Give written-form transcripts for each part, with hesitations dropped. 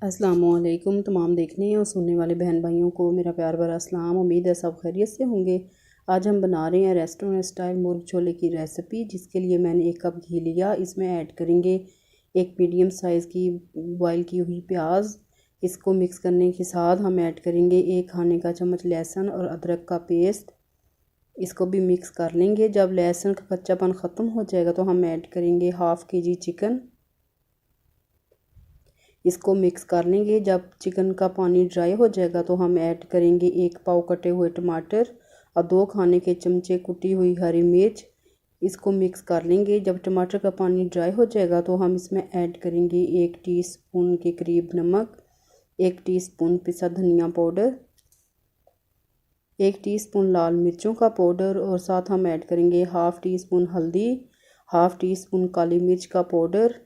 अस्सलामुअलैकुम तमाम देखने और सुनने वाले बहन भाइयों को मेरा प्यार भरा सलाम। उम्मीद है सब खैरियत से होंगे। आज हम बना रहे हैं रेस्टोरेंट स्टाइल मुर्ग छोले की रेसिपी, जिसके लिए मैंने 1 कप घी लिया। इसमें ऐड करेंगे 1 मीडियम साइज़ की बॉयल की हुई प्याज। इसको मिक्स करने के साथ हम ऐड करेंगे 1 खाने का चम्मच लहसुन और अदरक का पेस्ट। इसको भी मिक्स कर लेंगे। जब लहसुन का कच्चापन ख़त्म हो जाएगा तो हम ऐड करेंगे हाफ़ kg चिकन। इसको मिक्स कर लेंगे। जब चिकन का पानी ड्राई हो जाएगा तो हम ऐड करेंगे 1 पाव कटे हुए टमाटर और 2 खाने के चमचे कुटी हुई हरी मिर्च। इसको मिक्स कर लेंगे। जब टमाटर का पानी ड्राई हो जाएगा तो हम इसमें ऐड करेंगे 1 टीस्पून के करीब नमक, 1 टीस्पून पिसा धनिया पाउडर, 1 टीस्पून लाल मिर्चों का पाउडर और साथ हम ऐड करेंगे हाफ़ टीस्पून हल्दी, हाफ़ टीस्पून काली मिर्च का पाउडर।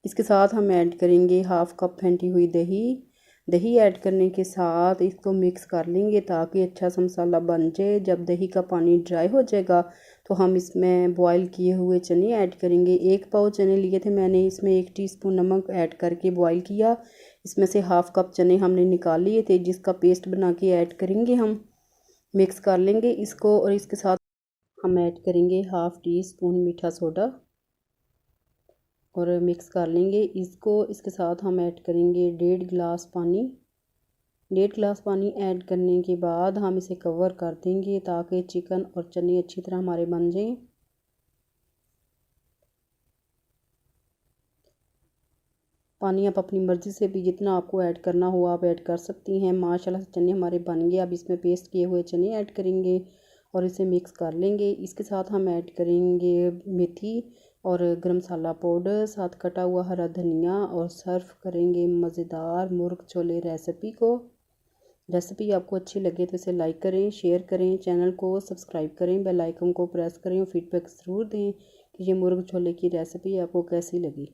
इसके साथ हम ऐड करेंगे हाफ़ कप फेंटी हुई दही ऐड करने के साथ इसको मिक्स कर लेंगे ताकि अच्छा सा मसाला बन जाए। जब दही का पानी ड्राई हो जाएगा तो हम इसमें बॉयल किए हुए चने ऐड करेंगे। 1 पाव चने लिए थे मैंने, इसमें 1 टीस्पून नमक ऐड करके बॉयल किया। इसमें से हाफ़ कप चने हमने निकाल लिए थे, जिसका पेस्ट बना के ऐड करेंगे। हम मिक्स कर लेंगे इसको और इसके साथ हम ऐड करेंगे हाफ़ टीस्पून मीठा सोडा और मिक्स कर लेंगे इसको। इसके साथ हम ऐड करेंगे 1.5 गिलास पानी। 1.5 गिलास पानी ऐड करने के बाद हम इसे कवर कर देंगे ताकि चिकन और चने अच्छी तरह हमारे बन जाएं। पानी आप अपनी मर्ज़ी से भी जितना आपको ऐड करना हो आप ऐड कर सकती हैं। माशाल्लाह से चने हमारे बन गए। अब इसमें पेस्ट किए हुए चने ऐड करेंगे और इसे मिक्स कर लेंगे। इसके साथ हम ऐड करेंगे मेथी और गरम मसाला पाउडर, साथ कटा हुआ हरा धनिया और सर्व करेंगे मज़ेदार मुर्ग छोले रेसिपी को। रेसिपी आपको अच्छी लगे तो इसे लाइक करें, शेयर करें, चैनल को सब्सक्राइब करें, बेल आइकन को प्रेस करें और फीडबैक ज़रूर दें कि ये मुर्ग छोले की रेसिपी आपको कैसी लगी।